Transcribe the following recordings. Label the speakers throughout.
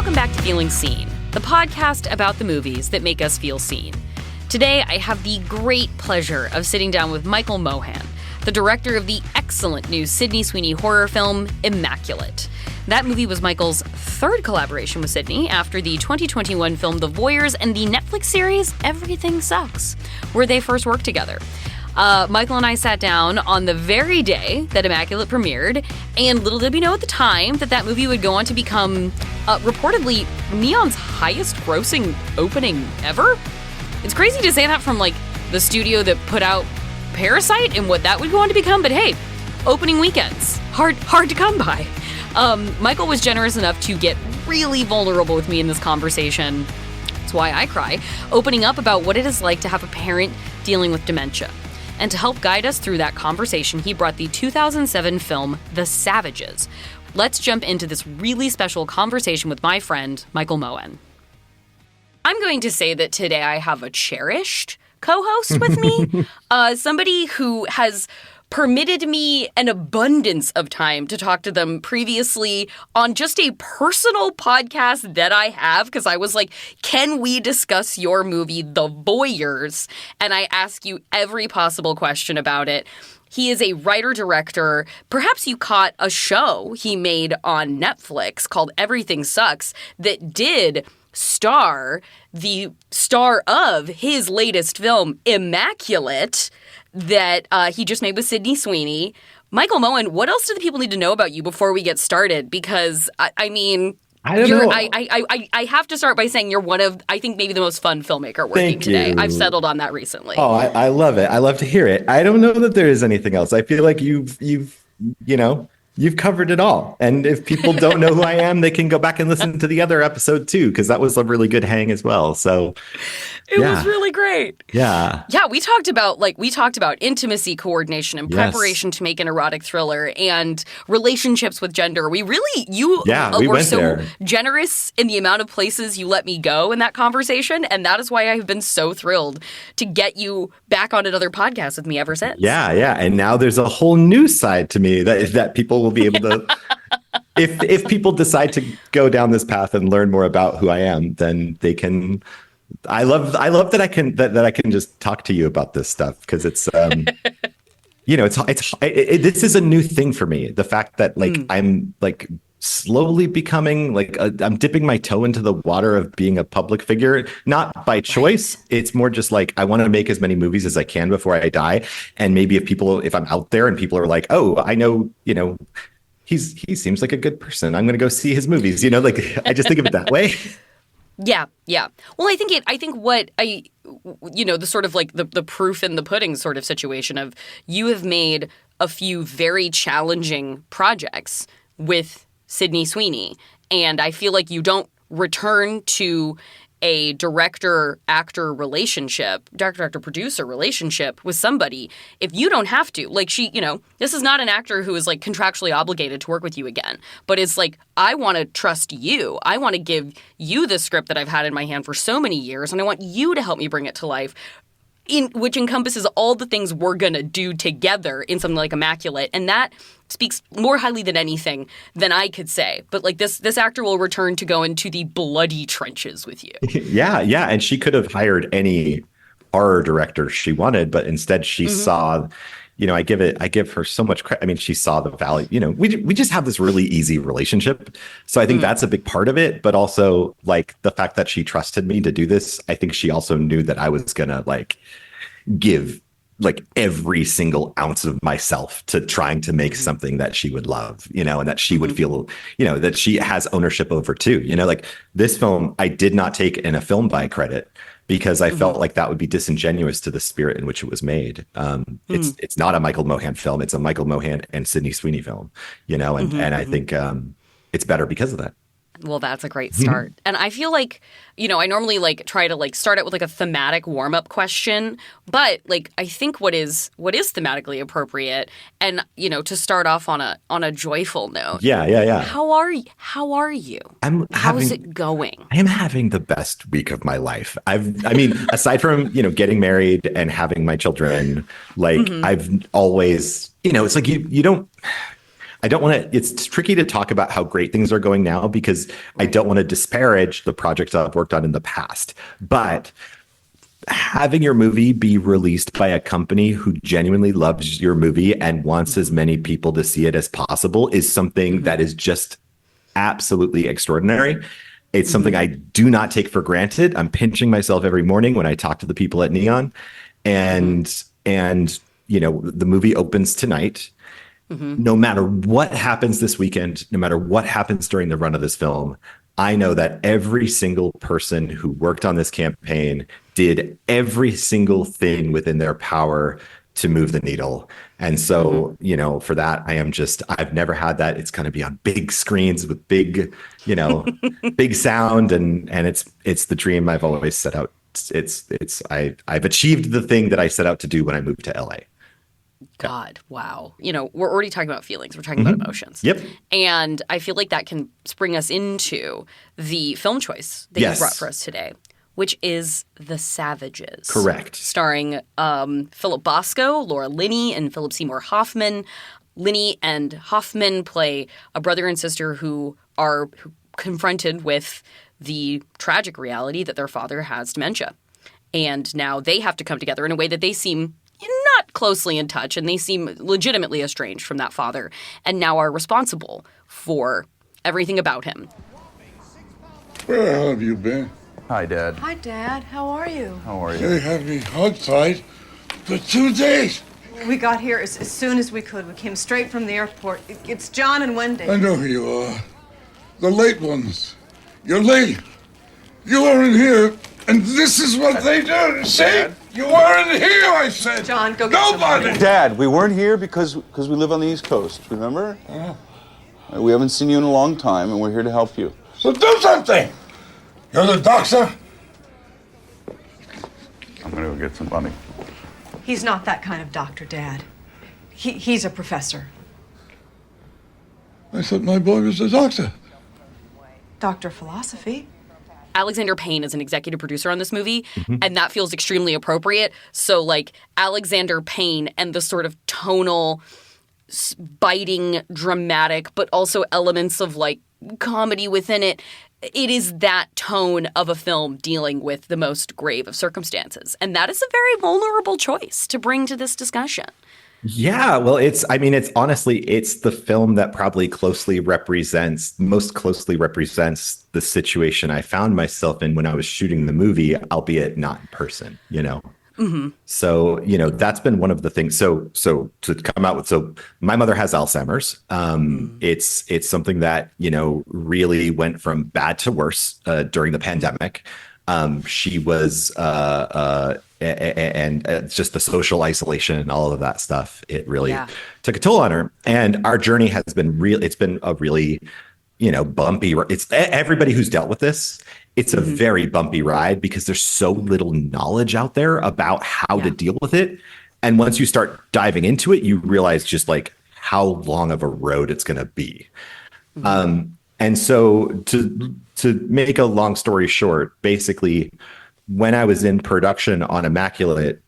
Speaker 1: welcome back to Feeling Seen, the podcast about the movies that make us feel seen. Today, I have the great pleasure of sitting down with Michael Mohan, the director of the excellent new Sydney Sweeney horror film, Immaculate. That movie was Michael's third collaboration with Sydney after the 2021 film The Voyeurs and the Netflix series Everything Sucks, where they first worked together. Michael and I sat down on the very day that Immaculate premiered, and little did we know at the time that that movie would go on to become, reportedly, Neon's highest-grossing opening ever. It's crazy to say that from, the studio that put out Parasite and what that would go on to become, but hey, opening weekends, hard to come by. Michael was generous enough to get really vulnerable with me in this conversation. That's why I cry, opening up about what it is like to have a parent dealing with dementia. And to help guide us through that conversation, he brought the 2007 film The Savages. Let's jump into this really special conversation with my friend, Michael Mohan. I'm going to say that today I have a cherished co-host with me, somebody who has permitted me an abundance of time to talk to them previously on just a personal podcast that I have, because I was like, can we discuss your movie, The Voyeurs? And I ask you every possible question about it. He is a writer-director. Perhaps you caught a show he made on Netflix called Everything Sucks that did star the star of his latest film, Immaculate, that he just made with Sydney Sweeney. Michael Mohan, what else do the people need to know about you before we get started? Because, I don't know. I have to start by saying you're one of, I think, maybe the most fun filmmaker working today. I've settled on that recently.
Speaker 2: Oh, I love it. I love to hear it. I don't know that there is anything else. I feel like you've covered it all. And if people don't know who I am, they can go back and listen to the other episode too, because that was a really good hang as well. So
Speaker 1: it was really great.
Speaker 2: Yeah.
Speaker 1: Yeah, we talked about intimacy coordination and preparation to make an erotic thriller and relationships with gender. We were so generous in the amount of places you let me go in that conversation, and that is why I've been so thrilled to get you back on another podcast with me ever since.
Speaker 2: Yeah. And now there's a whole new side to me that people will be able to if people decide to go down this path and learn more about who I am, then they can. I love that I can just talk to you about this stuff, because it's this is a new thing for me. The fact that I'm slowly becoming I'm dipping my toe into the water of being a public figure, not by choice. It's more just I want to make as many movies as I can before I die. And maybe if I'm out there and people are like, oh, I know, he seems like a good person, I'm going to go see his movies. I just think of it that way.
Speaker 1: Yeah. Well, I think the sort of the proof in the pudding sort of situation of you have made a few very challenging projects with Sydney Sweeney, and I feel like you don't return to a director-actor relationship, director-producer relationship with somebody if you don't have to. This is not an actor who is contractually obligated to work with you again, but it's I want to trust you. I want to give you the script that I've had in my hand for so many years, and I want you to help me bring it to life, which encompasses all the things we're going to do together in something like Immaculate. And that speaks more highly than anything than I could say. But this actor will return to go into the bloody trenches with you.
Speaker 2: Yeah. And she could have hired any horror director she wanted, but instead she saw, I give her so much credit. I mean, she saw the value, we just have this really easy relationship. So I think that's a big part of it. But also the fact that she trusted me to do this, I think she also knew that I was going to give every single ounce of myself to trying to make something that she would love, and that she would feel, that she has ownership over too. This film, I did not take in a film buy credit because I felt like that would be disingenuous to the spirit in which it was made. It's not a Michael Mohan film. It's a Michael Mohan and Sydney Sweeney film, and I think it's better because of that.
Speaker 1: Well, that's a great start. And I feel I normally try to start out with a thematic warm-up question, but I think what is thematically appropriate and to start off on a joyful note.
Speaker 2: Yeah.
Speaker 1: How are you? How is it going?
Speaker 2: I am having the best week of my life. Aside from, getting married and having my children, I've always, it's you don't I don't want to, it's tricky to talk about how great things are going now because I don't want to disparage the projects I've worked on in the past. But having your movie be released by a company who genuinely loves your movie and wants as many people to see it as possible is something that is just absolutely extraordinary. It's something I do not take for granted. I'm pinching myself every morning when I talk to the people at Neon, and you know, the movie opens tonight. No matter what happens this weekend, no matter what happens during the run of this film, I know that every single person who worked on this campaign did every single thing within their power to move the needle. And so, you know, for that, I've never had that. It's going to be on big screens with big, you know, big sound. And it's the dream I've always set out. I've achieved the thing that I set out to do when I moved to LA.
Speaker 1: God, wow. You know, we're already talking about feelings. We're talking about emotions.
Speaker 2: Yep.
Speaker 1: And I feel like that can spring us into the film choice that you brought for us today, which is The Savages.
Speaker 2: Correct.
Speaker 1: Starring Philip Bosco, Laura Linney, and Philip Seymour Hoffman. Linney and Hoffman play a brother and sister who are confronted with the tragic reality that their father has dementia. And now they have to come together in a way that they seem not closely in touch, and they seem legitimately estranged from that father, and now are responsible for everything about him.
Speaker 3: Where the hell have you been?
Speaker 4: Hi, Dad.
Speaker 5: Hi, Dad. How are you?
Speaker 4: How are you?
Speaker 3: They had me hogtied for 2 days.
Speaker 5: We got here as soon as we could. We came straight from the airport. It's John and Wendy.
Speaker 3: I know who you are. The late ones. You're late. You weren't here, and this is what they do. See?
Speaker 4: Dad?
Speaker 3: You weren't here, I said.
Speaker 5: John, go get
Speaker 3: Nobody.
Speaker 5: somebody.
Speaker 4: Dad, we weren't here because we live on the East Coast, remember? We haven't seen you in a long time, and we're here to help you.
Speaker 3: So do something. You're the doctor.
Speaker 4: I'm gonna go get some money.
Speaker 5: He's not that kind of doctor, Dad. He's a professor.
Speaker 3: I thought my boy was a doctor.
Speaker 5: Doctor of philosophy.
Speaker 1: Alexander Payne is an executive producer on this movie, and that feels extremely appropriate. So, like, Alexander Payne and the sort of tonal, biting, dramatic, but also elements of, like, comedy within it. It is that tone of a film dealing with the most grave of circumstances. And that is a very vulnerable choice to bring to this discussion.
Speaker 2: Yeah, well, it's honestly, it's the film that probably most closely represents the situation I found myself in when I was shooting the movie, albeit not in person, you know? So, you know, that's been one of the things. So to come out with, so my mother has Alzheimer's. It's something that, you know, really went from bad to worse during the pandemic. She was, and just the social isolation and all of that stuff, it really took a toll on her. And our journey has been it's been a really, you know, bumpy. It's everybody who's dealt with this. It's a very bumpy ride because there's so little knowledge out there about how to deal with it. And once you start diving into it, you realize just like how long of a road it's going to be. And so to make a long story short, basically, when I was in production on Immaculate,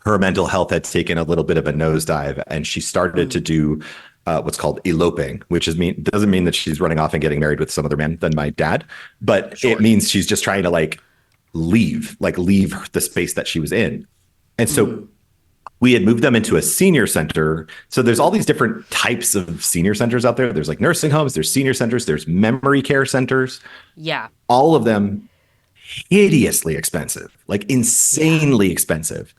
Speaker 2: her mental health had taken a little bit of a nosedive, and she started to do what's called eloping, which doesn't mean that she's running off and getting married with some other man than my dad, but it means she's just trying to leave the space that she was in. And so we had moved them into a senior center. So there's all these different types of senior centers out there. There's like nursing homes, there's senior centers, there's memory care centers.
Speaker 1: Yeah.
Speaker 2: All of them hideously expensive, like insanely expensive.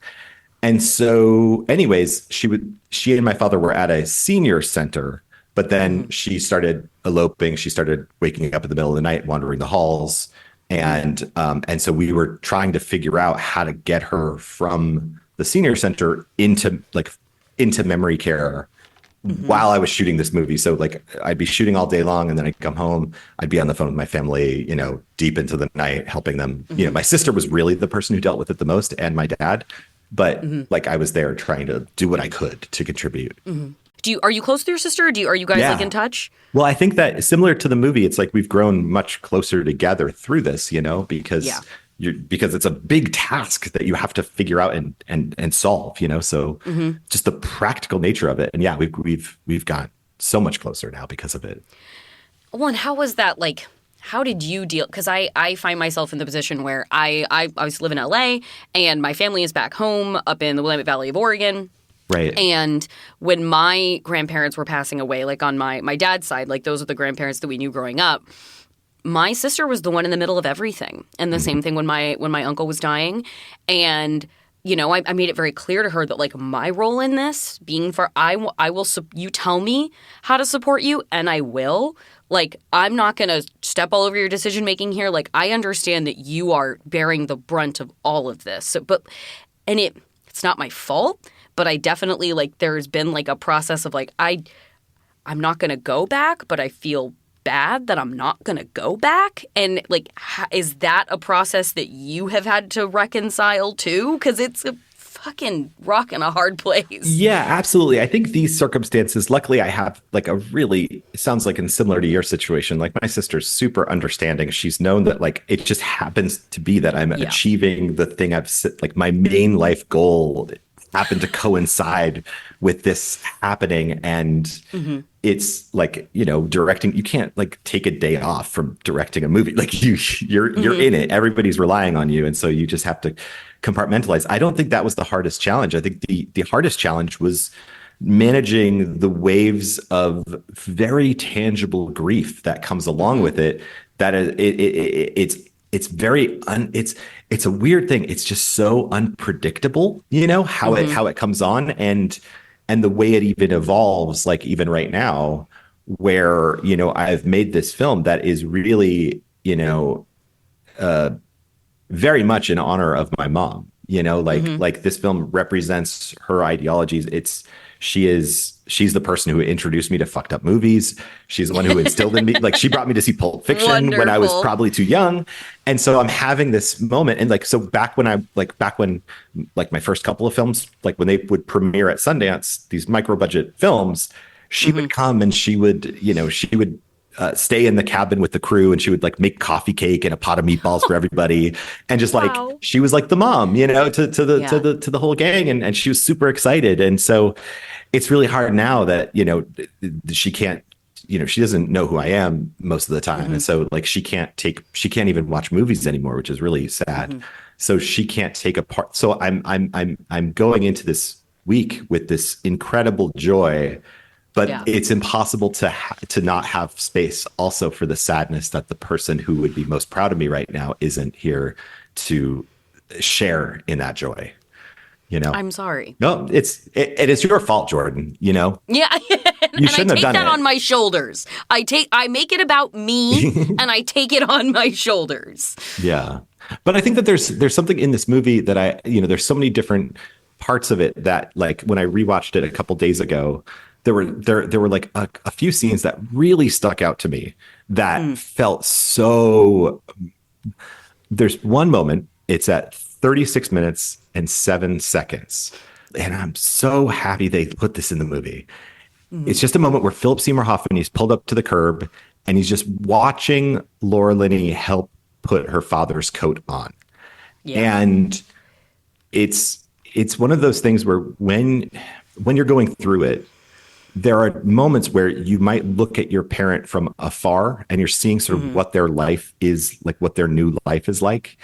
Speaker 2: And so anyways, she and my father were at a senior center, but then she started eloping. She started waking up in the middle of the night, wandering the halls. And so we were trying to figure out how to get her from the senior center into memory care while I was shooting this movie. So like I'd be shooting all day long, and then I'd come home, I'd be on the phone with my family, you know, deep into the night, helping them. You know, my sister was really the person who dealt with it the most, and my dad. But like I was there trying to do what I could to contribute.
Speaker 1: Are you close to your sister? Are you guys like in touch?
Speaker 2: Well, I think that similar to the movie, it's like we've grown much closer together through this, you know, because it's a big task that you have to figure out and solve, you know. So just the practical nature of it. And yeah, we've got so much closer now because of it.
Speaker 1: Well, and how was that, like, how did you deal? Because I find myself in the position where I live in LA and my family is back home up in the Willamette Valley of Oregon.
Speaker 2: Right.
Speaker 1: And when my grandparents were passing away, like on my dad's side, like those are the grandparents that we knew growing up, my sister was the one in the middle of everything. And the same thing when my uncle was dying. And, you know, I made it very clear to her that, like, my role in this being I will you tell me how to support you, and I will. Like, I'm not going to step all over your decision making here. Like, I understand that you are bearing the brunt of all of this. So, it's not my fault. But I definitely, like, there's been, like, a process of, like, I'm not going to go back, but I feel bad that I'm not going to go back. And, like, is that a process that you have had to reconcile, too? Because it's a fucking rock in a hard place.
Speaker 2: Yeah, absolutely. I think these circumstances, luckily I have, like, it sounds like, and similar to your situation, like, my sister's super understanding. She's known that, like, it just happens to be that I'm achieving the thing like, my main life goal happened to coincide with this happening. And it's like, you know, directing, you can't, like, take a day off from directing a movie. Like, you're in it, everybody's relying on you. And so you just have to compartmentalize. I don't think that was the hardest challenge. I think the hardest challenge was managing the waves of very tangible grief that comes along with it. That it's very it's a weird thing. It's just so unpredictable, you know, how it comes on and the way it even evolves, like, even right now, where, you know, I've made this film that is really, you know, very much in honor of my mom, you know, like this film represents her ideologies. She's the person who introduced me to fucked up movies. She's the one who instilled in me, like, she brought me to see Pulp Fiction when I was probably too young. And so I'm having this moment. And, like, so back when my first couple of films, like, when they would premiere at Sundance, these micro budget films, she would come and she would stay in the cabin with the crew, and she would, like, make coffee cake and a pot of meatballs for everybody. And just like, she was like the mom, you know, to the whole gang. And she was super excited. And so it's really hard now that, you know, she can't, you know, she doesn't know who I am most of the time. And so, like, she can't even watch movies anymore, which is really sad. So she can't take a part. So I'm going into this week with this incredible joy, but it's impossible to not have space also for the sadness that the person who would be most proud of me right now isn't here to share in that joy. You know,
Speaker 1: I'm sorry.
Speaker 2: No, it is your fault, Jordan. You know. Yeah, you shouldn't have done it.
Speaker 1: I take that on my shoulders. I make it about me, and I take it on my shoulders. Yeah,
Speaker 2: but I think that there's something in this movie that there's so many different parts of it that, like, when I rewatched it a couple days ago, there were like a few scenes that really stuck out to me that felt so. There's one moment. It's at 36 minutes and 7 seconds. And I'm so happy they put this in the movie. It's just a moment where Philip Seymour Hoffman, he's pulled up to the curb and he's just watching Laura Linney help put her father's coat on. Yeah. And it's one of those things where when you're going through it, there are moments where you might look at your parent from afar and you're seeing sort of what their life is like, what their new life is like.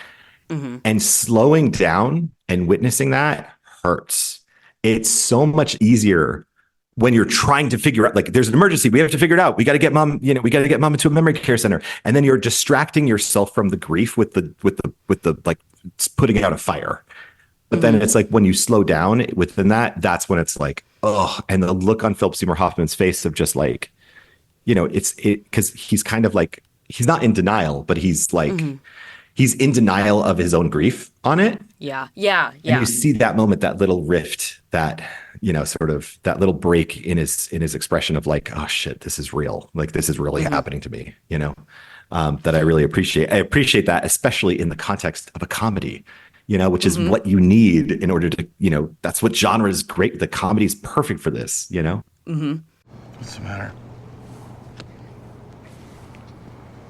Speaker 2: And slowing down and witnessing that hurts. It's so much easier when you're trying to figure out, like, there's an emergency. We have to figure it out. We got to get mom, we got to get mom into a memory care center. And then you're distracting yourself from the grief with the like putting out a fire. But then it's like when you slow down within that, that's when it's like, oh, and the look on Philip Seymour Hoffman's face of just like, because he's kind of like, he's not in denial, but he's like, he's in denial of his own grief on it.
Speaker 1: Yeah.
Speaker 2: And you see that moment, that little rift, that, sort of that little break in his expression of like, oh shit, this is real. Like, this is really happening to me, that I really appreciate. I appreciate that, especially in the context of a comedy, which is what you need in order to, that's what genre is great. The comedy is perfect for this,
Speaker 3: What's the matter?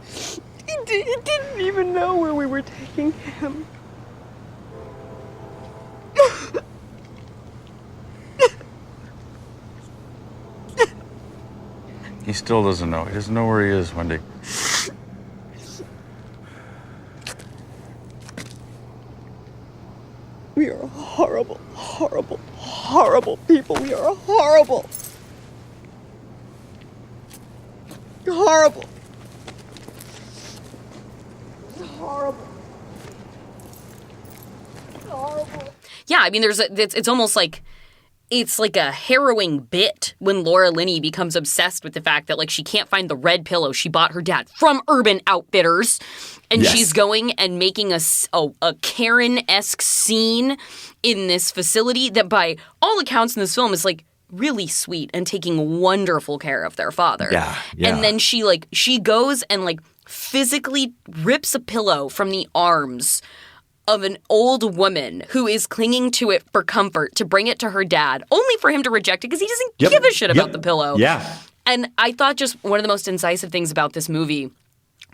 Speaker 6: He didn't even know where we were taking him.
Speaker 4: He still doesn't know. He doesn't know where he is, Wendy.
Speaker 6: We are horrible, horrible, horrible people. We are horrible. Horrible. Horrible. Horrible.
Speaker 1: Yeah, I mean, it's almost like it's like a harrowing bit when Laura Linney becomes obsessed with the fact that like she can't find the red pillow she bought her dad from Urban Outfitters, and she's going and making a Karen-esque scene in this facility that by all accounts in this film is like really sweet and taking wonderful care of their father.
Speaker 2: Yeah.
Speaker 1: And then she goes and like physically rips a pillow from the arms of an old woman who is clinging to it for comfort to bring it to her dad, only for him to reject it because he doesn't give a shit about the pillow.
Speaker 2: Yeah.
Speaker 1: And I thought just one of the most incisive things about this movie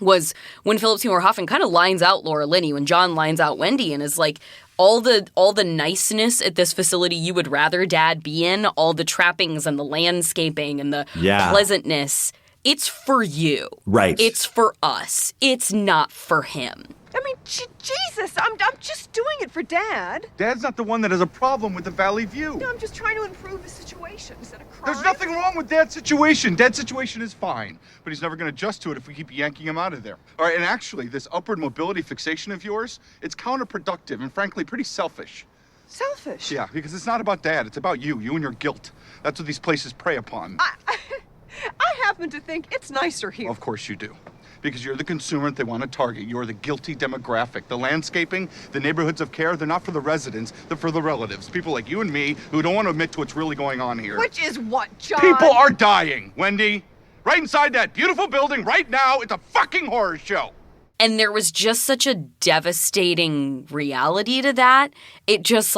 Speaker 1: was when Philip Seymour Hoffman kind of lines out Laura Linney, when John lines out Wendy and is like, all the niceness at this facility you would rather dad be in, all the trappings and the landscaping and the pleasantness, it's for you.
Speaker 2: Right.
Speaker 1: It's for us. It's not for him.
Speaker 6: I mean, Jesus, I'm just doing it for Dad.
Speaker 7: Dad's not the one that has a problem with the Valley View.
Speaker 6: No, I'm just trying to improve his situation. Is that a crime?
Speaker 7: There's nothing wrong with Dad's situation. Dad's situation is fine, but he's never going to adjust to it if we keep yanking him out of there. All right, and actually, this upward mobility fixation of yours, it's counterproductive and frankly pretty selfish.
Speaker 6: Selfish?
Speaker 7: Yeah, because it's not about Dad. It's about you and your guilt. That's what these places prey upon.
Speaker 6: I happen to think it's nicer here.
Speaker 7: Of course you do. Because you're the consumer that they want to target. You're the guilty demographic. The landscaping, the neighborhoods of care, they're not for the residents, they're for the relatives. People like you and me who don't want to admit to what's really going on here.
Speaker 6: Which is what, John?
Speaker 7: People are dying, Wendy. Right inside that beautiful building right now, it's a fucking horror show.
Speaker 1: And there was just such a devastating reality to that. It just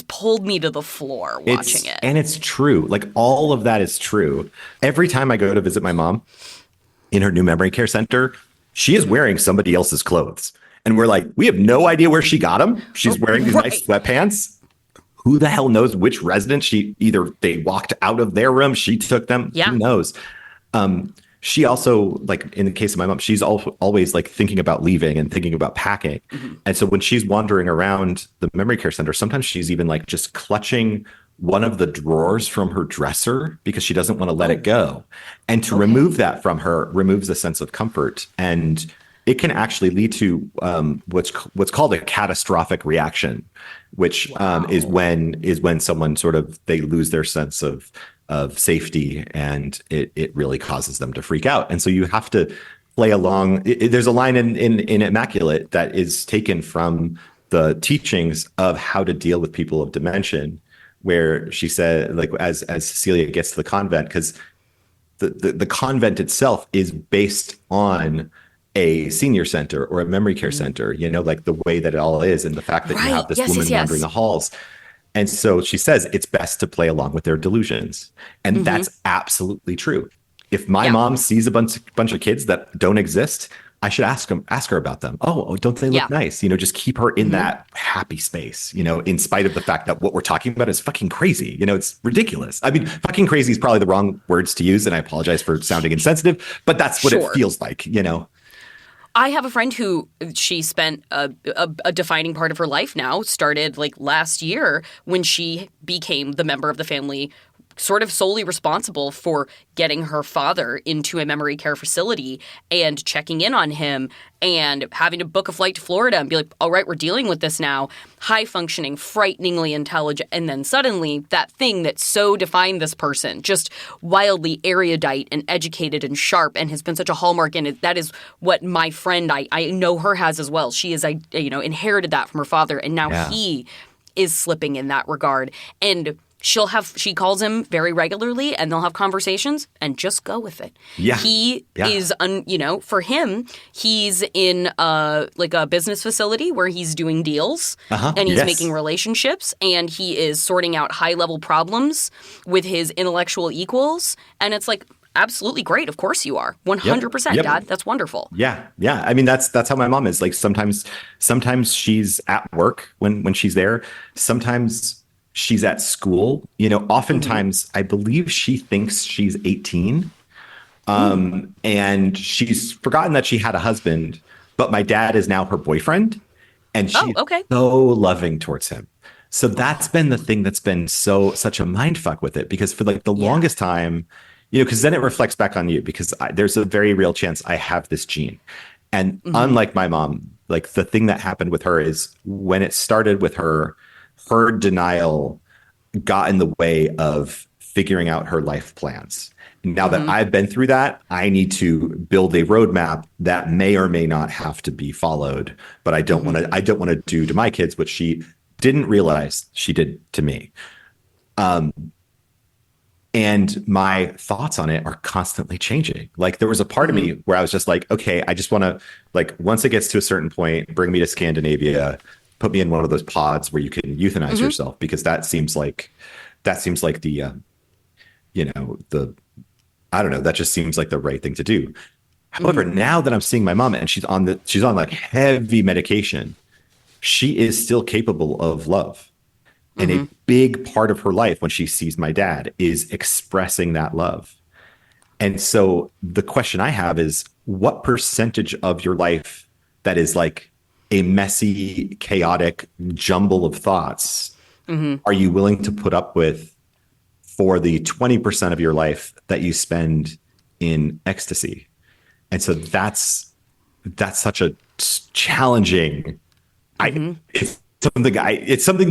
Speaker 1: pulled me to the floor watching it.
Speaker 2: And it's true. Like all of that is true. Every time I go to visit my mom in her new memory care center, she is wearing somebody else's clothes. And we're like, we have no idea where she got them. She's wearing these nice sweatpants. Who the hell knows which resident they walked out of their room, she took them.
Speaker 1: Yeah.
Speaker 2: Who knows? She also, like in the case of my mom, she's always like thinking about leaving and thinking about packing. Mm-hmm. And so when she's wandering around the memory care center, sometimes she's even like just clutching one of the drawers from her dresser because she doesn't want to let it go. And to remove that from her removes a sense of comfort. And it can actually lead to what's called a catastrophic reaction, which is when someone sort of, they lose their sense of safety, and it really causes them to freak out. And so you have to play along. There's a line in Immaculate that is taken from the teachings of how to deal with people of dementia, where she said, like, as Cecilia gets to the convent, because the convent itself is based on a senior center or a memory care center, like the way that it all is, and the fact that you have this woman wandering the halls. And so she says it's best to play along with their delusions. And that's absolutely true. If my mom sees a bunch of kids that don't exist, I should ask her about them. Oh, don't they look nice? Just keep her in that happy space, in spite of the fact that what we're talking about is fucking crazy. It's ridiculous. I mean, fucking crazy is probably the wrong words to use, and I apologize for sounding insensitive, but that's what it feels like,
Speaker 1: I have a friend who she spent a defining part of her life now, started like last year when she became the member of the family sort of solely responsible for getting her father into a memory care facility and checking in on him and having to book a flight to Florida and be like, all right, we're dealing with this now. High functioning, frighteningly intelligent. And then suddenly that thing that so defined this person, just wildly erudite and educated and sharp and has been such a hallmark in it. That is what my friend, I know her has as well. She is, inherited that from her father. And now he is slipping in that regard. And she calls him very regularly and they'll have conversations and just go with it. Yeah. He is, for him, he's in like a business facility where he's doing deals and he's making relationships and he is sorting out high level problems with his intellectual equals. And it's like, absolutely great. Of course you are. 100%, Dad. That's wonderful.
Speaker 2: Yeah. Yeah. I mean, that's how my mom is. Like sometimes she's at work when she's there. Sometimes she's at school. Oftentimes I believe she thinks she's 18 And she's forgotten that she had a husband, but my dad is now her boyfriend, and she's so loving towards him. So that's been the thing that's been such a mind fuck with it, because for like the longest time, because then it reflects back on you, because there's a very real chance I have this gene. And unlike my mom, like the thing that happened with her is when it started with her denial got in the way of figuring out her life plans. Now that I've been through that, I need to build a roadmap that may or may not have to be followed. But I don't want to do to my kids what she didn't realize she did to me. And my thoughts on it are constantly changing. Like there was a part of me where I was just like, okay, I just want to, like, once it gets to a certain point, bring me to Scandinavia, put me in one of those pods where you can euthanize yourself, because that seems like the, I don't know, that just seems like the right thing to do. However, now that I'm seeing my mom and she's on like heavy medication, she is still capable of love. And a big part of her life when she sees my dad is expressing that love. And so the question I have is, what percentage of your life that is like a messy, chaotic jumble of thoughts are you willing to put up with for the 20% of your life that you spend in ecstasy? And so that's such a challenging, it's something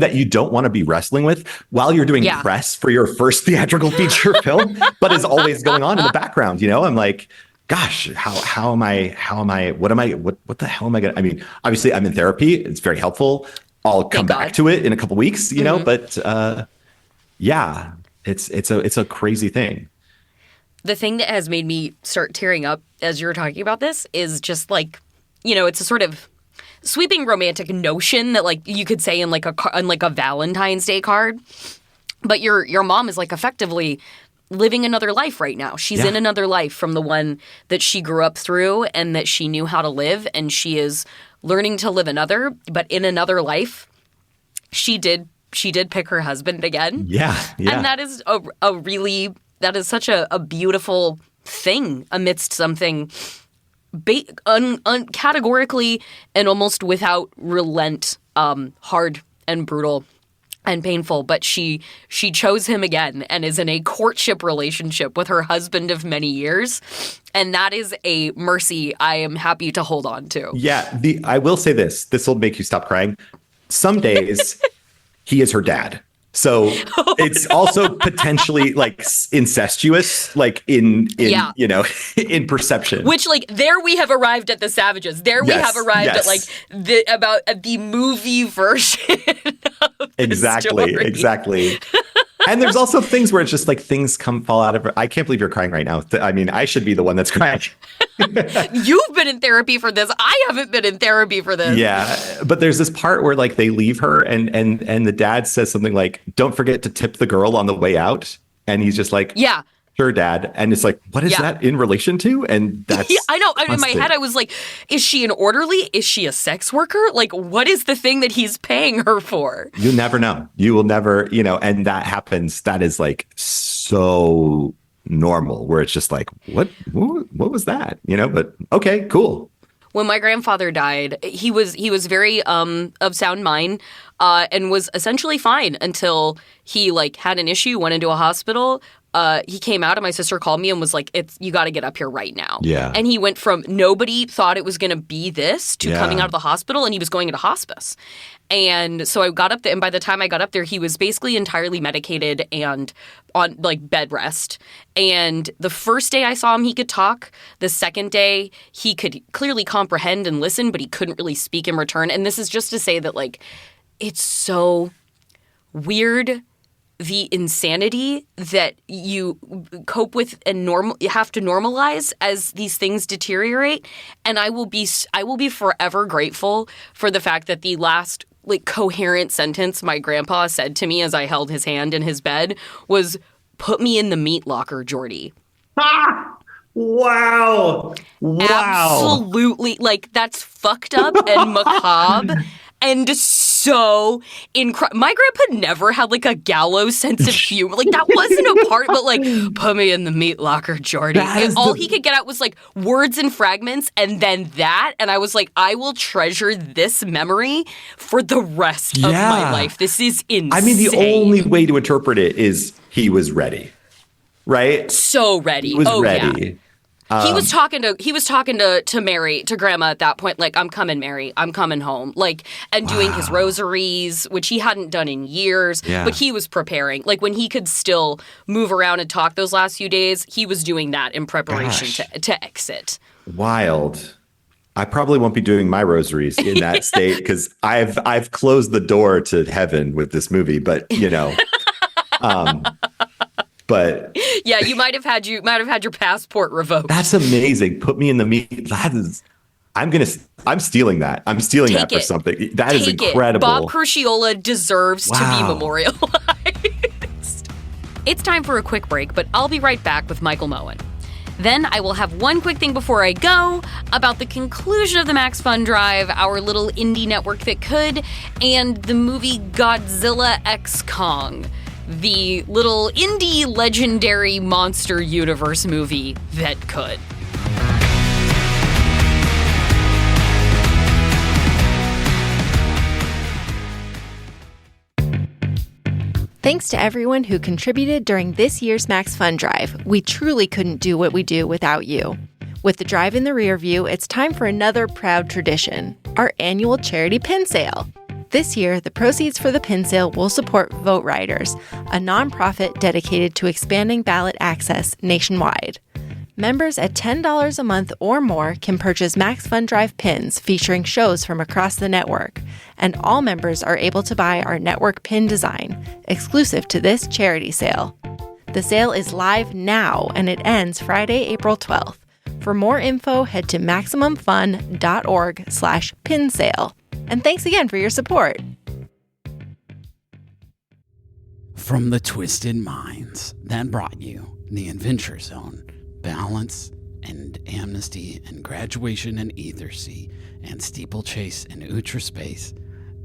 Speaker 2: that you don't want to be wrestling with while you're doing press for your first theatrical feature film, but is always going on in the background. I'm like, gosh, what the hell am I going to, I mean, obviously I'm in therapy. It's very helpful. I'll come back to it in a couple weeks, but it's a crazy thing.
Speaker 1: The thing that has made me start tearing up as you were talking about this is just like, it's a sort of sweeping romantic notion that like you could say in like a Valentine's Day card, but your mom is like effectively living another life right now. She's in another life from the one that she grew up through and that she knew how to live, and she is learning to live another. But in another life, she did pick her husband again. Yeah. And that is that is such a beautiful thing amidst something categorically and almost without relent, hard and brutal and painful. But she chose him again and is in a courtship relationship with her husband of many years. And that is a mercy I am happy to hold on to.
Speaker 2: Yeah. I will say this will make you stop crying. Some days he is her dad. So it's also potentially like incestuous, like in in perception.
Speaker 1: Which like there we have arrived at the savages. There we have arrived at like the movie version.
Speaker 2: Exactly. And there's also things where it's just like things fall out of it. I can't believe you're crying right now. I mean, I should be the one that's crying.
Speaker 1: You've been in therapy for this. I haven't been in therapy for this.
Speaker 2: Yeah. But there's this part where like they leave her and the dad says something like, "Don't forget to tip the girl on the way out." And he's just like, "Yeah, sure, Dad." And it's like, what is that in relation to? And that's
Speaker 1: I know. In my head, I was like, is she an orderly? Is she a sex worker? Like, what is the thing that he's paying her for?
Speaker 2: You never know. You will never, and that happens. That is like so normal, where it's just like, what was that? But okay, cool.
Speaker 1: When my grandfather died, he was very of sound mind and was essentially fine until he like had an issue, went into a hospital. He came out and my sister called me and was like, you got to get up here right now. Yeah. And he went from nobody thought it was going to be this to coming out of the hospital, and he was going into hospice. And so I got up there, and by the time I got up there, he was basically entirely medicated and on like bed rest. And the first day I saw him, he could talk. The second day, he could clearly comprehend and listen, but he couldn't really speak in return. And this is just to say that like, it's so weird, the insanity that you cope with and you have to normalize as these things deteriorate. And I will be forever grateful for the fact that the last like coherent sentence my grandpa said to me as I held his hand in his bed was, "Put me in the meat locker, Jordy."
Speaker 2: Ah! Wow.
Speaker 1: Absolutely. Like, that's fucked up and macabre and so my grandpa never had like a gallows sense of humor. Like that wasn't a part, but like, put me in the meat locker, Jordy. And all he could get out was like words and fragments and then that. And I was like, I will treasure this memory for the rest of my life. This is insane.
Speaker 2: I mean, the only way to interpret it is he was ready, right?
Speaker 1: So ready.
Speaker 2: He was ready.
Speaker 1: Yeah. He was talking to Mary, to Grandma at that point, like, I'm coming, Mary, I'm coming home. Like, and doing his rosaries, which he hadn't done in years, but he was preparing. Like, when he could still move around and talk those last few days, he was doing that in preparation to exit.
Speaker 2: Wild. I probably won't be doing my rosaries in that state because I've closed the door to heaven with this movie, but you know. But
Speaker 1: yeah, you might have had your passport revoked.
Speaker 2: That's amazing. Put me in the meat. I'm stealing that. I'm stealing that for something. That is incredible.
Speaker 1: Bob Crucchiola deserves to be memorialized. It's time for a quick break, but I'll be right back with Michael Mohan. Then I will have one quick thing before I go about the conclusion of the Max Fun Drive, our little indie network that could, and the movie Godzilla X Kong, the little indie legendary monster universe movie that could.
Speaker 8: Thanks to everyone who contributed during this year's Max Fun Drive. We truly couldn't do what we do without you. With the drive in the rear view, it's time for another proud tradition, our annual charity pin sale. This year, the proceeds for the pin sale will support Vote Riders, a nonprofit dedicated to expanding ballot access nationwide. Members at $10 a month or more can purchase Max Fun Drive pins featuring shows from across the network, and all members are able to buy our network pin design, exclusive to this charity sale. The sale is live now, and it ends Friday, April 12th. For more info, head to MaximumFun.org/pin sale. And thanks again for your support.
Speaker 9: From the twisted minds that brought you the Adventure Zone, Balance and Amnesty and Graduation and Ethersea and Steeplechase and Ultraspace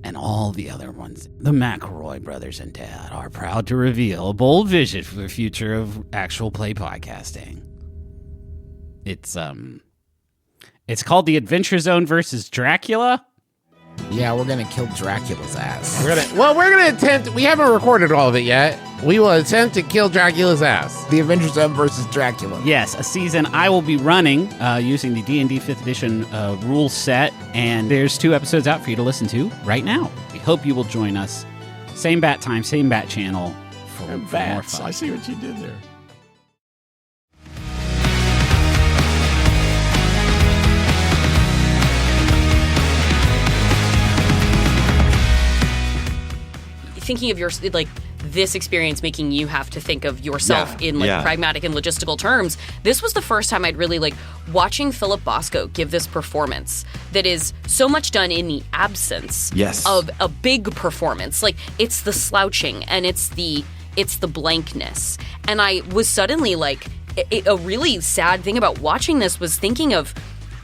Speaker 9: and all the other ones, the McElroy brothers and Dad are proud to reveal a bold vision for the future of actual play podcasting. It's called the Adventure Zone versus Dracula.
Speaker 10: Yeah, we're gonna kill Dracula's ass. We're gonna attempt. We haven't recorded all of it yet. We will attempt to kill Dracula's ass. The Adventure Zone versus Dracula.
Speaker 9: Yes, a season I will be running using the D&D 5th edition rule set, and there's 2 episodes out for you to listen to right now. We hope you will join us. Same bat time, same bat channel for more fun.
Speaker 10: I see what you did there.
Speaker 1: Thinking of your, like, this experience making you have to think of yourself in, like, pragmatic and logistical terms, this was the first time I'd really, like, watching Philip Bosco give this performance that is so much done in the absence of a big performance. Like, it's the slouching and it's the blankness. And I was suddenly, like, a really sad thing about watching this was thinking of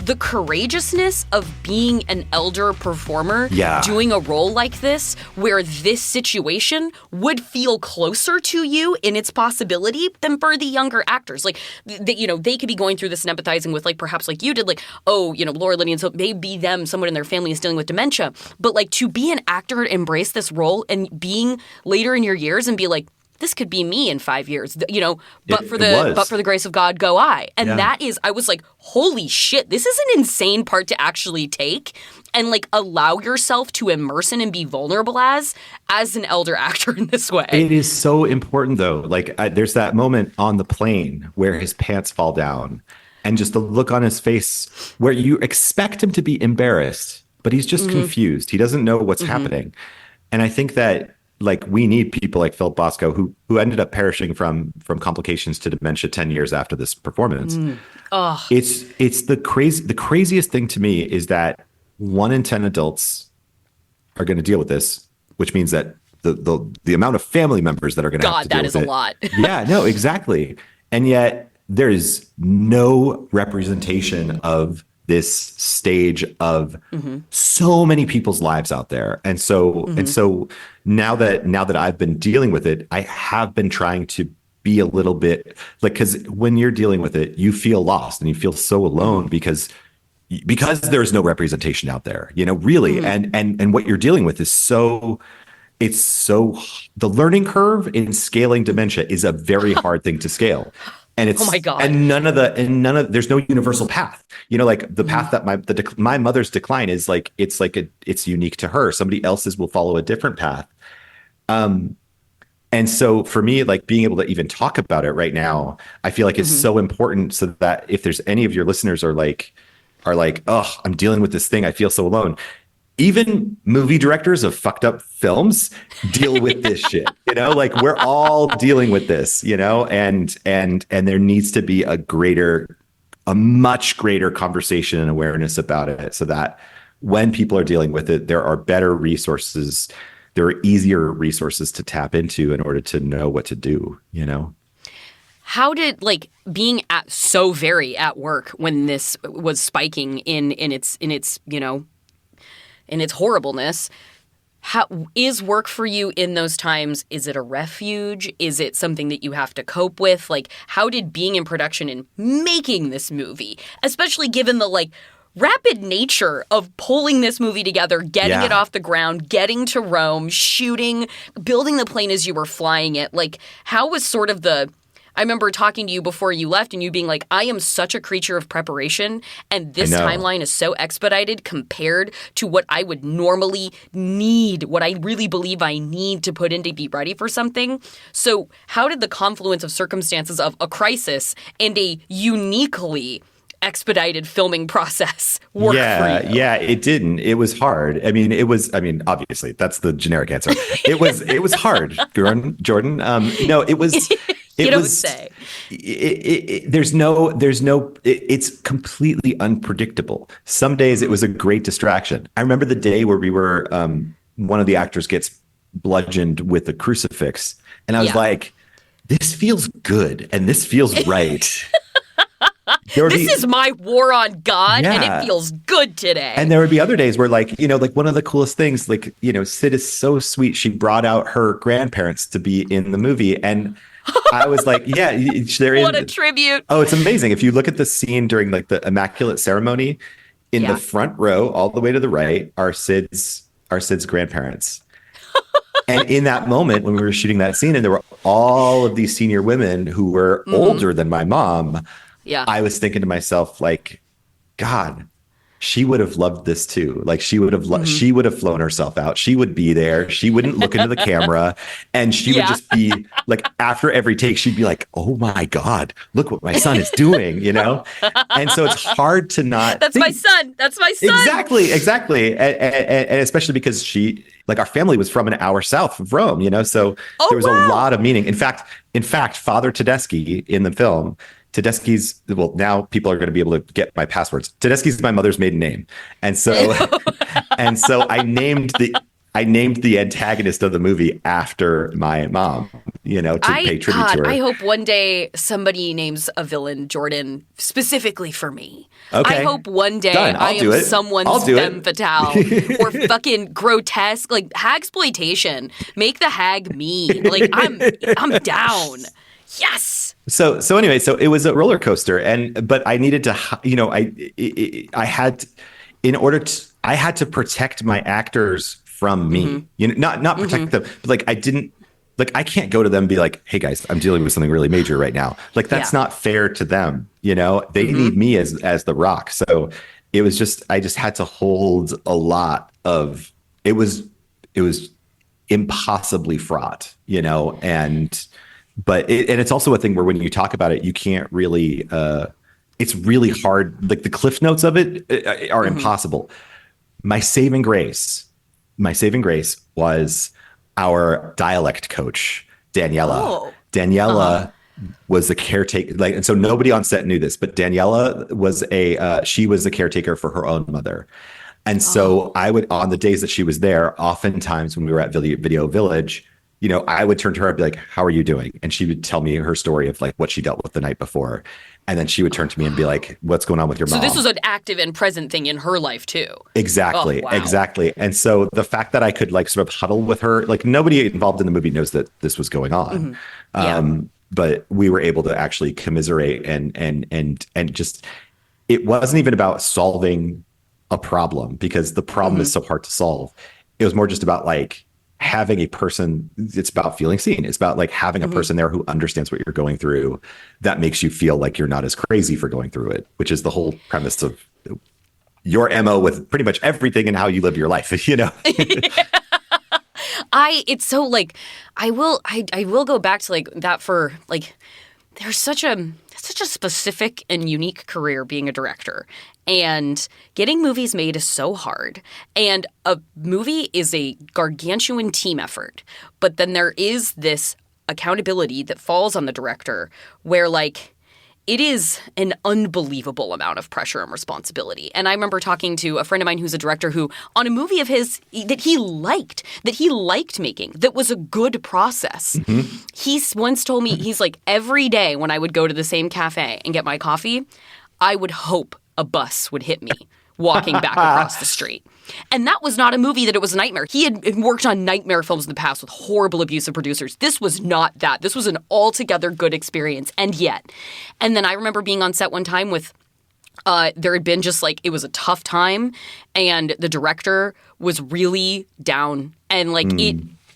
Speaker 1: the courageousness of being an elder performer doing a role like this, where this situation would feel closer to you in its possibility than for the younger actors. Like, they could be going through this and empathizing with, like, perhaps like you did, like, Laura Linney, and so maybe someone in their family is dealing with dementia. But, like, to be an actor, embrace this role, and being later in your years and be like, this could be me in 5 years, but for the grace of God, go I. And that is, I was like, holy shit, this is an insane part to actually take and, like, allow yourself to immerse in and be vulnerable as an elder actor in this way.
Speaker 2: It is so important, though. Like, there's that moment on the plane where his pants fall down and just the look on his face where you expect him to be embarrassed, but he's just confused. He doesn't know what's happening. And I think that, like, we need people like Philip Bosco who ended up perishing from complications to dementia 10 years after this performance. It's the craziest thing to me is that 1 in 10 adults are going to deal with this, which means that the amount of family members that are going to have to deal with it.
Speaker 1: God, that is a lot.
Speaker 2: Yeah, no, exactly. And yet there is no representation of this stage of so many people's lives out there. And so now that I've been dealing with it, I have been trying to be a little bit like, because when you're dealing with it, you feel lost and you feel so alone because there's no representation out there, really. And what you're dealing with is the learning curve in scaling dementia is a very hard thing to scale. And it's,
Speaker 1: oh my God.
Speaker 2: And there's no universal path, like the path that my mother's decline is like, it's unique to her. Somebody else's will follow a different path. And so for me, like being able to even talk about it right now, I feel like it's so important so that if there's any of your listeners are like, oh, I'm dealing with this thing, I feel so alone. Even movie directors of fucked up films deal with this shit, like we're all dealing with this, and there needs to be a much greater conversation and awareness about it so that when people are dealing with it, there are better resources, there are easier resources to tap into in order to know what to do,
Speaker 1: How did being so very at work when this was spiking in its horribleness? How is work for you in those times? Is it a refuge? Is it something that you have to cope with? How did being in production and making this movie, especially given the rapid nature of pulling this movie together, getting it off the ground, getting to Rome, shooting, building the plane as you were flying it, how was sort of I remember talking to you before you left and you being like, I am such a creature of preparation and this timeline is so expedited compared to what I would normally need, what I really believe I need to put in to be ready for something. So how did the confluence of circumstances of a crisis and a uniquely expedited filming process work for you?
Speaker 2: Yeah, it didn't. It was hard. Obviously that's the generic answer. It was hard, Jordan. No, it was... It's completely unpredictable. Some days it was a great distraction. I remember the day where we were, one of the actors gets bludgeoned with a crucifix. And I was like, this feels good. And this feels right.
Speaker 1: This is my war on God and it feels good today.
Speaker 2: And there would be other days where one of the coolest things, Sid is so sweet. She brought out her grandparents to be in the movie. And I was like, yeah, they're
Speaker 1: what a tribute.
Speaker 2: Oh, it's amazing. If you look at the scene during the Immaculate Ceremony, in the front row, all the way to the right, are Sid's grandparents. And in that moment when we were shooting that scene and there were all of these senior women who were older than my mom, I was thinking to myself, God, she would have loved this too. She would have she would have flown herself out. She would be there. She wouldn't look into the camera, and she would just be after every take, she'd be like, "Oh my God, look what my son is doing," And so it's hard to not.
Speaker 1: That's my son. That's my son.
Speaker 2: Exactly, and especially because our family was from an hour south of Rome, so there was a lot of meaning. In fact, Father Tedeschi in the film. Tedeschi's, now people are going to be able to get my passwords. Tedeschi's my mother's maiden name. And so I named the antagonist of the movie after my mom, to pay tribute to her.
Speaker 1: I hope one day somebody names a villain Jordan specifically for me.
Speaker 2: Okay.
Speaker 1: I hope one day I am someone's femme fatale or fucking grotesque, hagsploitation. Make the hag me. I'm down. Yes.
Speaker 2: So anyway, it was a roller coaster, but I needed to, I had to protect my actors from me, not protect them, but I can't go to them and be like, hey guys, I'm dealing with something really major right now. That's not fair to them. They need me as the rock. So it was I just had to hold a lot of, it was impossibly fraught, But it's also a thing where when you talk about it, you can't really, it's really hard. The cliff notes of it are impossible. My saving grace was our dialect coach, Daniela. Daniela was the caretaker. And so nobody on set knew this, but Daniela was she was the caretaker for her own mother. And so I would, on the days that she was there, oftentimes when we were at Video Village, I would turn to her and be like, how are you doing? And she would tell me her story of like what she dealt with the night before. And then she would turn to me and be like, what's going on with your mom?
Speaker 1: So this was an active and present thing in her life too.
Speaker 2: Exactly.
Speaker 1: Oh, wow.
Speaker 2: Exactly. And so the fact that I could like sort of huddle with her, like nobody involved in the movie knows that this was going on. But we were able to actually commiserate and just, it wasn't even about solving a problem because the problem is so hard to solve. It was more just about like having a person. It's about feeling seen. It's about like having a person there who understands what you're going through, that makes you feel like you're not as crazy for going through it, which is the whole premise of your MO with pretty much everything and how you live your life,
Speaker 1: It's so like, I will go back to like that for like, there's such a specific and unique career being a director, and getting movies made is so hard. And a movie is a gargantuan team effort, but then there is this accountability that falls on the director where like, it is an unbelievable amount of pressure and responsibility. And I remember talking to a friend of mine who's a director who, on a movie of his that he liked making, that was a good process. He once told me, he's like, every day when I would go to the same cafe and get my coffee, I would hope a bus would hit me walking back across the street. And that was not a movie that it was a nightmare. He had worked on nightmare films in the past with horrible abusive producers. This was not that. This was an altogether good experience. And then I remember being on set one time with, there had been just like, it was a tough time and the director was really down and like